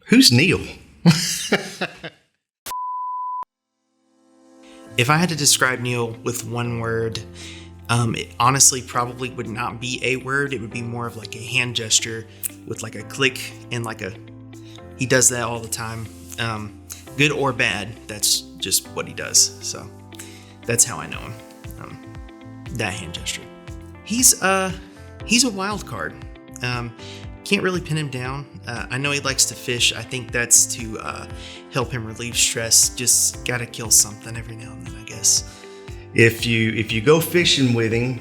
Who's Neal? If I had to describe Neal with one word, it honestly probably would not be a word. It would be more of like a hand gesture with like a click and he does that all the time. Good or bad, that's just what he does. So that's how I know him. That hand gesture. He's a wild card. Can't really pin him down. I know he likes to fish. I think that's to help him relieve stress. Just gotta kill something every now and then, I guess. If you go fishing with him,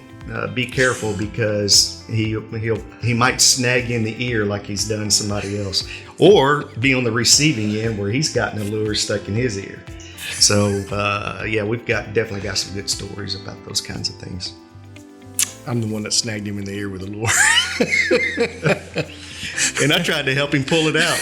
be careful because he might snag you in the ear like he's done somebody else, or be on the receiving end where he's gotten a lure stuck in his ear. So we've definitely got some good stories about those kinds of things. I'm the one that snagged him in the ear with a lure. And I tried to help him pull it out.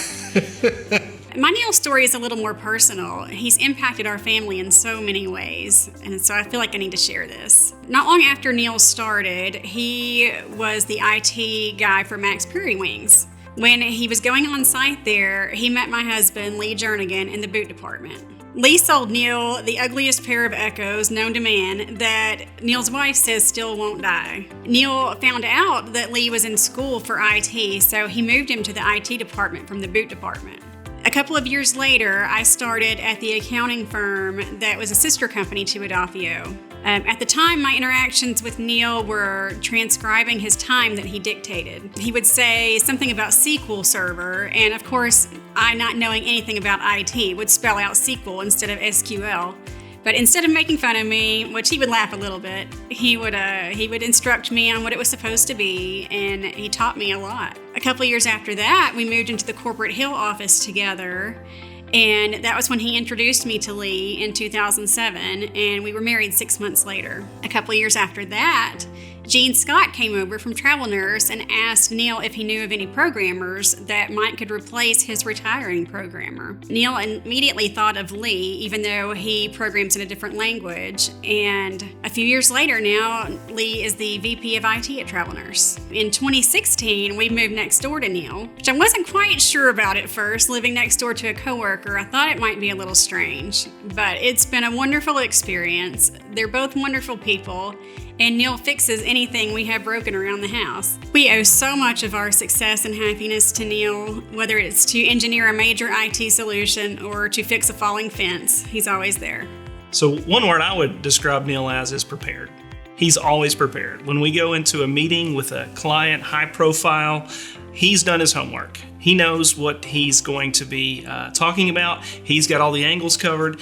My Neal story is a little more personal. He's impacted our family in so many ways, and so I feel like I need to share this. Not long after Neal started, he was the IT guy for Max Prairie Wings. When he was going on site there, he met my husband, Lee Jernigan, in the boot department. Lee sold Neal the ugliest pair of Echoes known to man that Neal's wife says still won't die. Neal found out that Lee was in school for IT, so he moved him to the IT department from the boot department. A couple of years later, I started at the accounting firm that was a sister company to Edafio. At the time, my interactions with Neal were transcribing his time that he dictated. He would say something about SQL Server, and of course, I, not knowing anything about IT, would spell out SQL instead of SQL. But instead of making fun of me, which he would laugh a little bit, he would instruct me on what it was supposed to be, and he taught me a lot. A couple years after that, we moved into the Corporate Hill office together, and that was when he introduced me to Lee in 2007, and we were married 6 months later. A couple years after that, Gene Scott came over from Travel Nurse and asked Neal if he knew of any programmers that could replace his retiring programmer. Neal immediately thought of Lee, even though he programs in a different language. And a few years later now, Lee is the VP of IT at Travel Nurse. In 2016, we moved next door to Neal, which I wasn't quite sure about at first. Living next door to a coworker, I thought it might be a little strange, but it's been a wonderful experience. They're both wonderful people, and Neal fixes anything we have broken around the house. We owe so much of our success and happiness to Neal, whether it's to engineer a major IT solution or to fix a falling fence. He's always there. So one word I would describe Neal as is prepared. He's always prepared. When we go into a meeting with a client, high profile, he's done his homework. He knows what he's going to be talking about. He's got all the angles covered,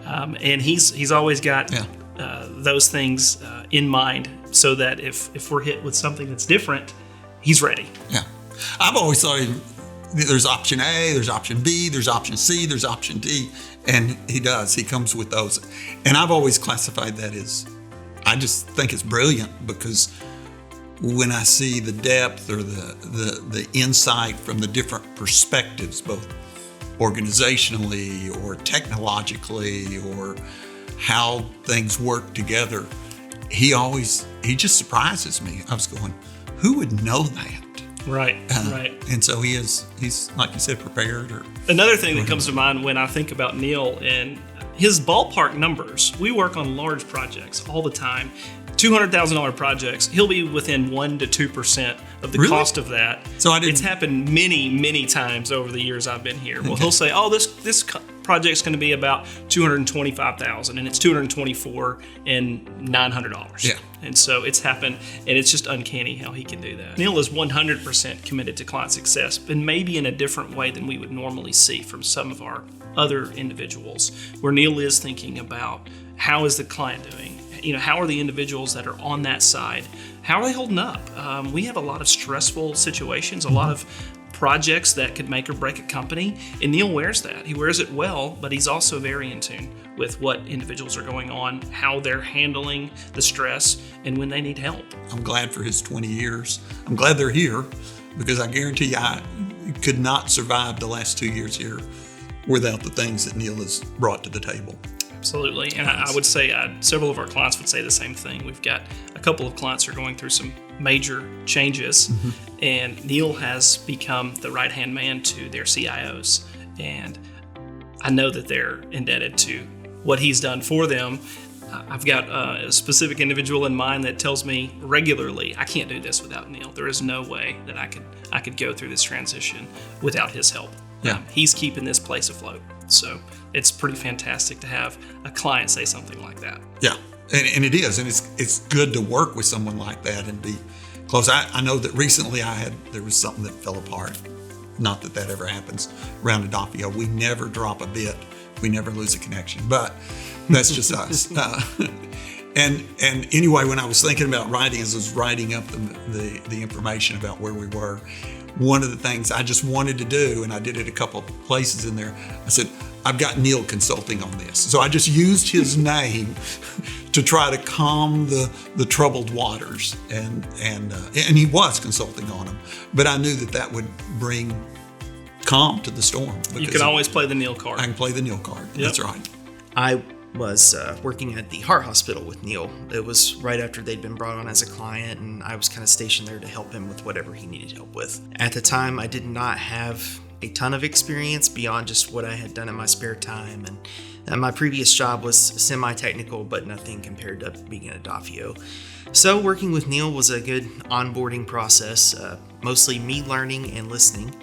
and he's always got those things in mind, so that if we're hit with something that's different, he's ready. Yeah. I've always thought there's option A, there's option B, there's option C, there's option D, and he does. He comes with those. And I've always classified that as, I just think it's brilliant, because when I see the depth or the insight from the different perspectives, both organizationally or technologically or how things work together, he just surprises me. I was going, who would know that? Right. And so he's, like you said, prepared. Another thing that comes to mind when I think about Neal and his ballpark numbers, we work on large projects all the time. $200,000 projects, he'll be within 1% to 2% of the cost of that. So it's happened many, many times over the years I've been here. Well, he'll say, this project's going to be about $225,000, and it's $224 and $900. Yeah. And so it's happened, and it's just uncanny how he can do that. Neal is 100% committed to client success, but maybe in a different way than we would normally see from some of our other individuals, where Neal is thinking about how is the client doing? How are the individuals that are on that side, how are they holding up? We have a lot of stressful situations, a lot of projects that could make or break a company, and Neal wears that. He wears it well, but he's also very in tune with what individuals are going on, how they're handling the stress, and when they need help. I'm glad for his 20 years. I'm glad they're here, because I guarantee you I could not survive the last 2 years here without the things that Neal has brought to the table. Absolutely. And I would say several of our clients would say the same thing. We've got a couple of clients who are going through some major changes, and Neal has become the right-hand man to their CIOs. And I know that they're indebted to what he's done for them. I've got a specific individual in mind that tells me regularly, I can't do this without Neal. There is no way that I could go through this transition without his help. Yeah. He's keeping this place afloat. So it's pretty fantastic to have a client say something like that. Yeah, and it is, and it's good to work with someone like that and be close. I know that recently there was something that fell apart. Not that ever happens around Edafio. We never drop a bit. We never lose a connection, but that's just us. And anyway, when I was thinking about writing, as I was writing up the information about where we were, one of the things I just wanted to do, and I did it a couple of places in there, I said, I've got Neal consulting on this. So I just used his name to try to calm the troubled waters, and he was consulting on them. But I knew that would bring calm to the storm. You can always play the Neal card. I can play the Neal card. Yep. That's right. I was working at the heart hospital with Neal. It was right after they'd been brought on as a client, and I was kind of stationed there to help him with whatever he needed help with. At the time, I did not have a ton of experience beyond just what I had done in my spare time, and my previous job was semi-technical, but nothing compared to being at Edafio. So working with Neal was a good onboarding process, mostly me learning and listening,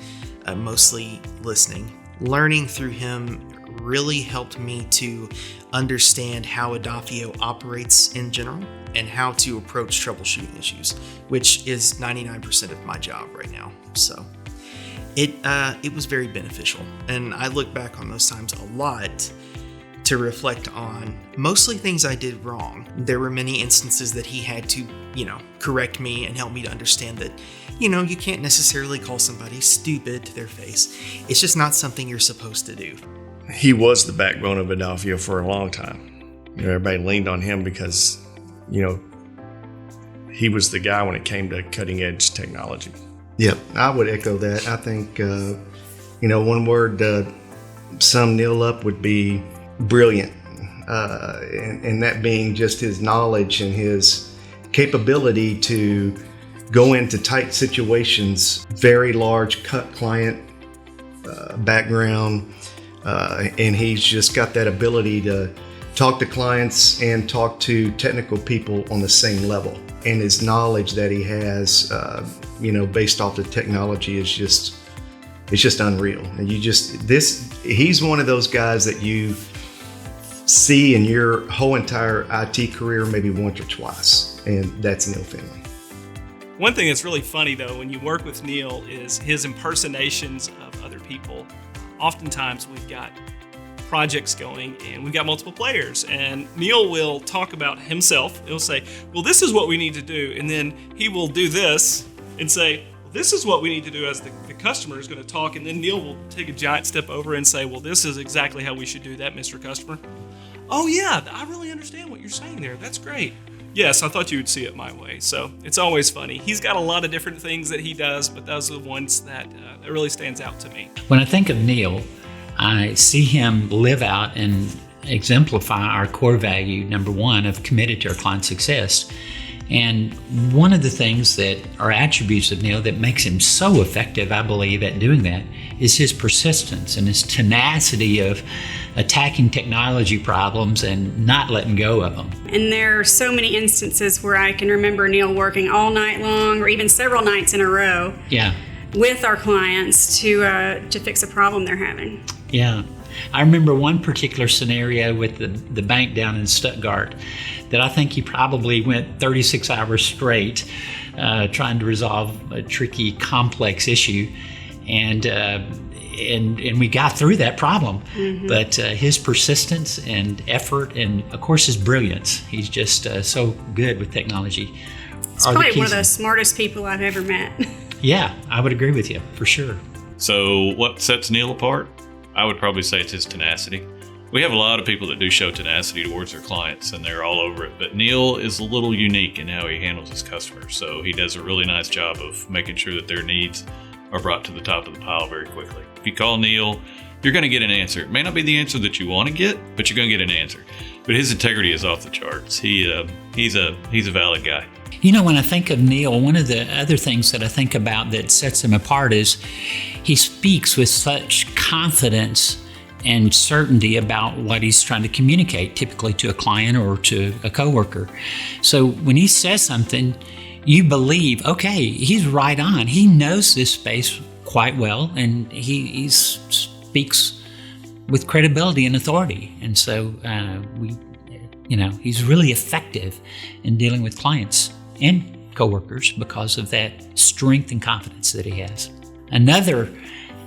mostly listening. Learning through him really helped me to understand how Edafio operates in general and how to approach troubleshooting issues, which is 99% of my job right now. So it was very beneficial, and I look back on those times a lot to reflect on mostly things I did wrong. There were many instances that he had to, correct me and help me to understand that, you can't necessarily call somebody stupid to their face. It's just not something you're supposed to do. He was the backbone of Edafio for a long time. Everybody leaned on him because, he was the guy when it came to cutting edge technology. Yep, I would echo that. I think, one word to sum Neal up would be brilliant, and that being just his knowledge and his capability to go into tight situations, very large client background, and he's just got that ability to talk to clients and talk to technical people on the same level. And his knowledge that he has, based off the technology is just unreal. And he's one of those guys that you see in your whole entire IT career maybe once or twice, and that's Neal Fendley. One thing that's really funny, though, when you work with Neal is his impersonations of other people. Oftentimes we've got projects going and we've got multiple players, and Neal will talk about himself. He'll say, well, this is what we need to do, and then he will do this and say, well, this is what we need to do as the customer is going to talk, and then Neal will take a giant step over and say, well, this is exactly how we should do that, Mr. Customer. Oh yeah, I really understand what you're saying there. That's great. Yes, I thought you would see it my way. So it's always funny. He's got a lot of different things that he does, but those are the ones that really stands out to me. When I think of Neal, I see him live out and exemplify our core value, number one, of committed to our client success. And one of the things that are attributes of Neal that makes him so effective, I believe, at doing that is his persistence and his tenacity of attacking technology problems and not letting go of them. And there are so many instances where I can remember Neal working all night long or even several nights in a row with our clients to fix a problem they're having. Yeah. I remember one particular scenario with the bank down in Stuttgart that I think he probably went 36 hours straight trying to resolve a tricky, complex issue. And we got through that problem. Mm-hmm. But his persistence and effort and, of course, his brilliance, he's just so good with technology. He's probably one of the smartest people I've ever met. Yeah, I would agree with you, for sure. So what sets Neal apart? I would probably say it's his tenacity. We have a lot of people that do show tenacity towards their clients, and they're all over it. But Neal is a little unique in how he handles his customers. So he does a really nice job of making sure that their needs are brought to the top of the pile very quickly. If you call Neal, you're going to get an answer. It may not be the answer that you want to get, but you're going to get an answer. But his integrity is off the charts. He's a valid guy. You know, when I think of Neal, one of the other things that I think about that sets him apart is he speaks with such confidence and certainty about what he's trying to communicate, typically to a client or to a coworker. So when he says something, you believe, okay, he's right on. He knows this space quite well, and he speaks with credibility and authority. And so he's really effective in dealing with clients and coworkers because of that strength and confidence that he has. Another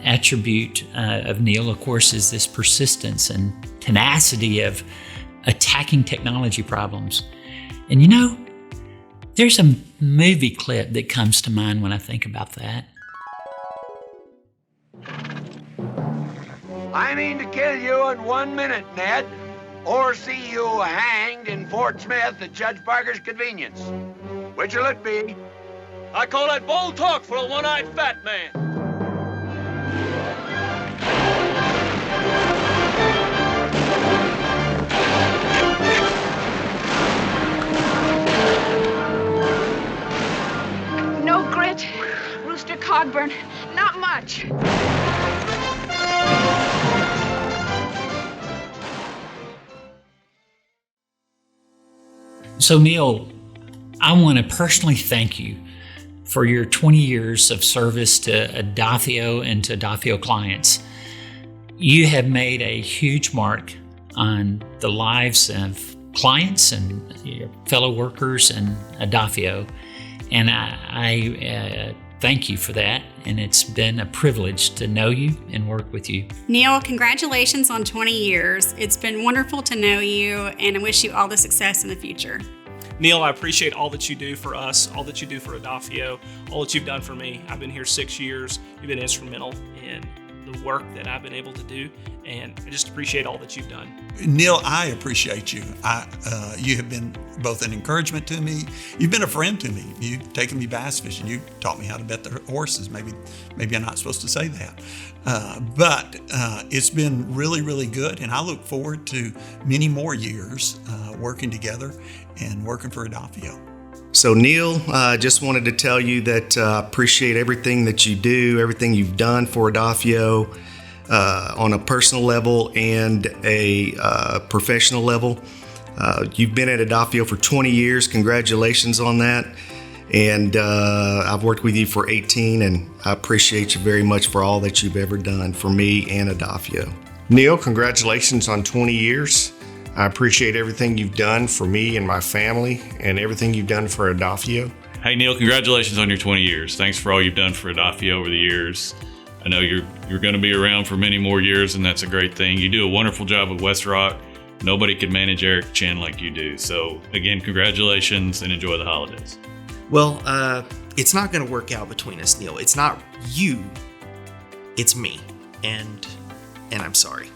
attribute of Neal, of course, is this persistence and tenacity of attacking technology problems. And there's a movie clip that comes to mind when I think about that. I mean to kill you in 1 minute, Ned, or see you hanged in Fort Smith at Judge Parker's convenience. Which will it be? I call that bold talk for a one-eyed fat man. No grit, Rooster Cogburn, not much. So Neal, I want to personally thank you for your 20 years of service to Edafio and to Edafio clients. You have made a huge mark on the lives of clients and your fellow workers and Edafio. And I thank you for that. And it's been a privilege to know you and work with you. Neal, congratulations on 20 years. It's been wonderful to know you, and I wish you all the success in the future. Neal, I appreciate all that you do for us, all that you do for Edafio, all that you've done for me. I've been here 6 years. You've been instrumental in the work that I've been able to do, and I just appreciate all that you've done. Neal, I appreciate you. You have been both an encouragement to me. You've been a friend to me. You've taken me bass fishing. You taught me how to bet the horses. Maybe I'm not supposed to say that. But it's been really, really good, and I look forward to many more years working together and working for Edafio. So Neal, I just wanted to tell you that I appreciate everything that you do, everything you've done for Edafio on a personal level and a professional level. You've been at Edafio for 20 years. Congratulations on that. And I've worked with you for 18, and I appreciate you very much for all that you've ever done for me and Edafio. Neal, congratulations on 20 years. I appreciate everything you've done for me and my family and everything you've done for Edafio. Hey, Neal, congratulations on your 20 years. Thanks for all you've done for Edafio over the years. I know you're going to be around for many more years, and that's a great thing. You do a wonderful job with West Rock. Nobody can manage Eric Chin like you do. So, again, congratulations and enjoy the holidays. Well, it's not going to work out between us, Neal. It's not you, it's me. And I'm sorry.